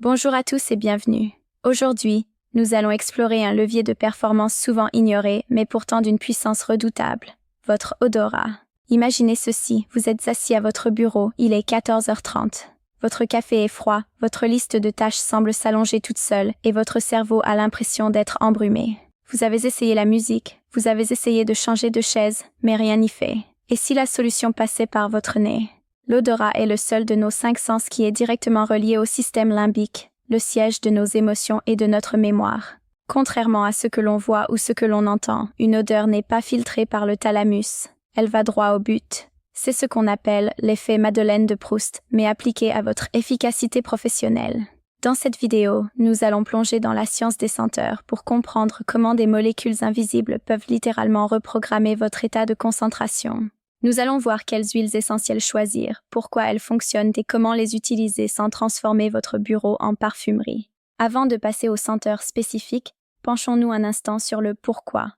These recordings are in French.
Bonjour à tous et bienvenue. Aujourd'hui, nous allons explorer un levier de performance souvent ignoré, mais pourtant d'une puissance redoutable, votre odorat. Imaginez ceci, vous êtes assis à votre bureau, il est 14h30. Votre café est froid, votre liste de tâches semble s'allonger toute seule et votre cerveau a l'impression d'être embrumé. Vous avez essayé la musique, vous avez essayé de changer de chaise, mais rien n'y fait. Et si la solution passait par votre nez? L'odorat est le seul de nos 5 sens qui est directement relié au système limbique, le siège de nos émotions et de notre mémoire. Contrairement à ce que l'on voit ou ce que l'on entend, une odeur n'est pas filtrée par le thalamus. Elle va droit au but. C'est ce qu'on appelle l'effet Madeleine de Proust, mais appliqué à votre efficacité professionnelle. Dans cette vidéo, nous allons plonger dans la science des senteurs pour comprendre comment des molécules invisibles peuvent littéralement reprogrammer votre état de concentration. Nous allons voir quelles huiles essentielles choisir, pourquoi elles fonctionnent et comment les utiliser sans transformer votre bureau en parfumerie. Avant de passer aux senteurs spécifiques, penchons-nous un instant sur le pourquoi.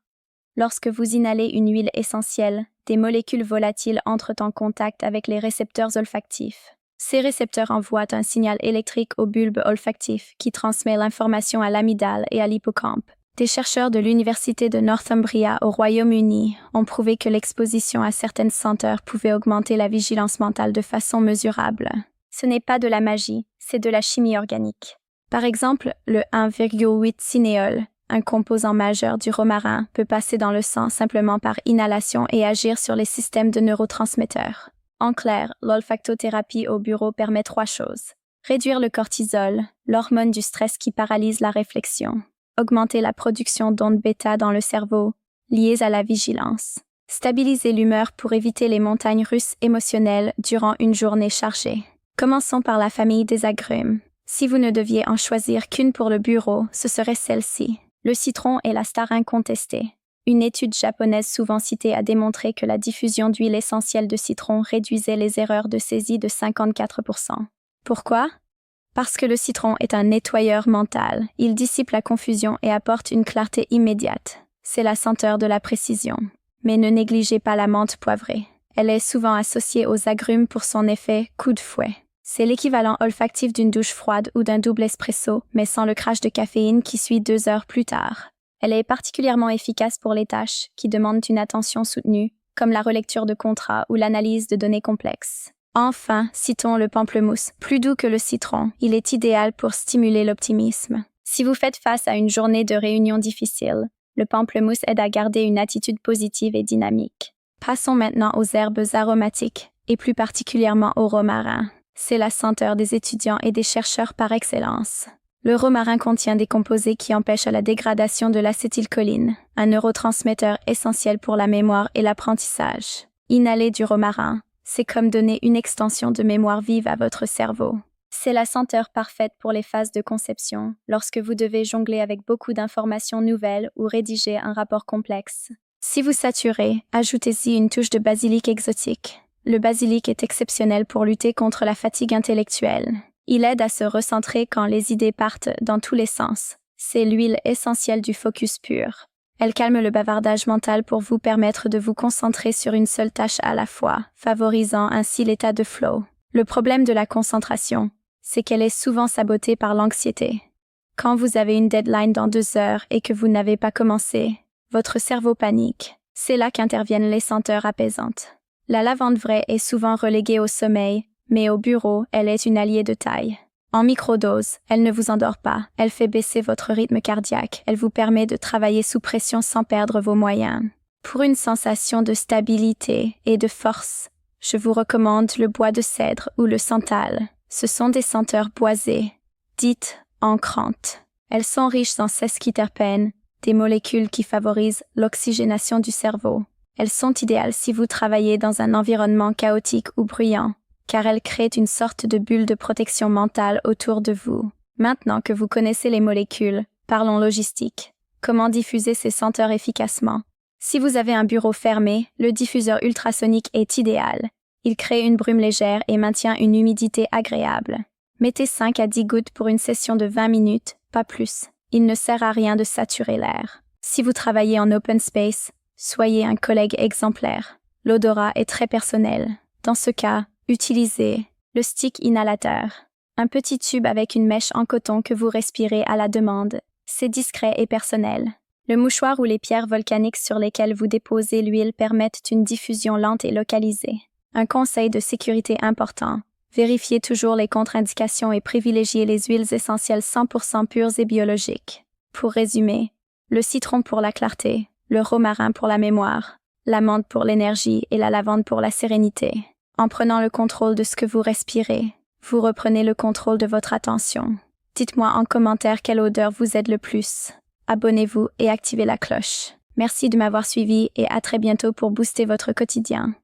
Lorsque vous inhalez une huile essentielle, des molécules volatiles entrent en contact avec les récepteurs olfactifs. Ces récepteurs envoient un signal électrique au bulbe olfactif qui transmet l'information à l'amygdale et à l'hippocampe. Des chercheurs de l'Université de Northumbria au Royaume-Uni ont prouvé que l'exposition à certaines senteurs pouvait augmenter la vigilance mentale de façon mesurable. Ce n'est pas de la magie, c'est de la chimie organique. Par exemple, le 1,8-cinéol, un composant majeur du romarin, peut passer dans le sang simplement par inhalation et agir sur les systèmes de neurotransmetteurs. En clair, l'olfactothérapie au bureau permet 3 choses. Réduire le cortisol, l'hormone du stress qui paralyse la réflexion. Augmenter la production d'ondes bêta dans le cerveau, liées à la vigilance. Stabiliser l'humeur pour éviter les montagnes russes émotionnelles durant une journée chargée. Commençons par la famille des agrumes. Si vous ne deviez en choisir qu'une pour le bureau, ce serait celle-ci. Le citron est la star incontestée. Une étude japonaise souvent citée a démontré que la diffusion d'huile essentielle de citron réduisait les erreurs de saisie de 54%. Pourquoi? Parce que le citron est un nettoyeur mental, il dissipe la confusion et apporte une clarté immédiate. C'est la senteur de la précision. Mais ne négligez pas la menthe poivrée. Elle est souvent associée aux agrumes pour son effet coup de fouet. C'est l'équivalent olfactif d'une douche froide ou d'un double espresso, mais sans le crash de caféine qui suit 2 heures plus tard. Elle est particulièrement efficace pour les tâches qui demandent une attention soutenue, comme la relecture de contrats ou l'analyse de données complexes. Enfin, citons le pamplemousse. Plus doux que le citron, il est idéal pour stimuler l'optimisme. Si vous faites face à une journée de réunion difficile, le pamplemousse aide à garder une attitude positive et dynamique. Passons maintenant aux herbes aromatiques, et plus particulièrement au romarin. C'est la senteur des étudiants et des chercheurs par excellence. Le romarin contient des composés qui empêchent la dégradation de l'acétylcholine, un neurotransmetteur essentiel pour la mémoire et l'apprentissage. Inhaler du romarin, c'est comme donner une extension de mémoire vive à votre cerveau. C'est la senteur parfaite pour les phases de conception, lorsque vous devez jongler avec beaucoup d'informations nouvelles ou rédiger un rapport complexe. Si vous saturez, ajoutez-y une touche de basilic exotique. Le basilic est exceptionnel pour lutter contre la fatigue intellectuelle. Il aide à se recentrer quand les idées partent dans tous les sens. C'est l'huile essentielle du focus pur. Elle calme le bavardage mental pour vous permettre de vous concentrer sur une seule tâche à la fois, favorisant ainsi l'état de flow. Le problème de la concentration, c'est qu'elle est souvent sabotée par l'anxiété. Quand vous avez une deadline dans 2 heures et que vous n'avez pas commencé, votre cerveau panique. C'est là qu'interviennent les senteurs apaisantes. La lavande vraie est souvent reléguée au sommeil, mais au bureau, elle est une alliée de taille. En microdose, elle ne vous endort pas, elle fait baisser votre rythme cardiaque, elle vous permet de travailler sous pression sans perdre vos moyens. Pour une sensation de stabilité et de force, je vous recommande le bois de cèdre ou le santal. Ce sont des senteurs boisées, dites ancrantes. Elles sont riches en sesquiterpènes, des molécules qui favorisent l'oxygénation du cerveau. Elles sont idéales si vous travaillez dans un environnement chaotique ou bruyant, car elles créent une sorte de bulle de protection mentale autour de vous. Maintenant que vous connaissez les molécules, parlons logistique. Comment diffuser ces senteurs efficacement? Si vous avez un bureau fermé, le diffuseur ultrasonique est idéal. Il crée une brume légère et maintient une humidité agréable. Mettez 5 à 10 gouttes pour une session de 20 minutes, pas plus. Il ne sert à rien de saturer l'air. Si vous travaillez en open space, soyez un collègue exemplaire. L'odorat est très personnel. Dans ce cas, utilisez le stick inhalateur. Un petit tube avec une mèche en coton que vous respirez à la demande. C'est discret et personnel. Le mouchoir ou les pierres volcaniques sur lesquelles vous déposez l'huile permettent une diffusion lente et localisée. Un conseil de sécurité important. Vérifiez toujours les contre-indications et privilégiez les huiles essentielles 100% pures et biologiques. Pour résumer, le citron pour la clarté, le romarin pour la mémoire, l'amande pour l'énergie et la lavande pour la sérénité. En prenant le contrôle de ce que vous respirez, vous reprenez le contrôle de votre attention. Dites-moi en commentaire quelle odeur vous aide le plus. Abonnez-vous et activez la cloche. Merci de m'avoir suivi et à très bientôt pour booster votre quotidien.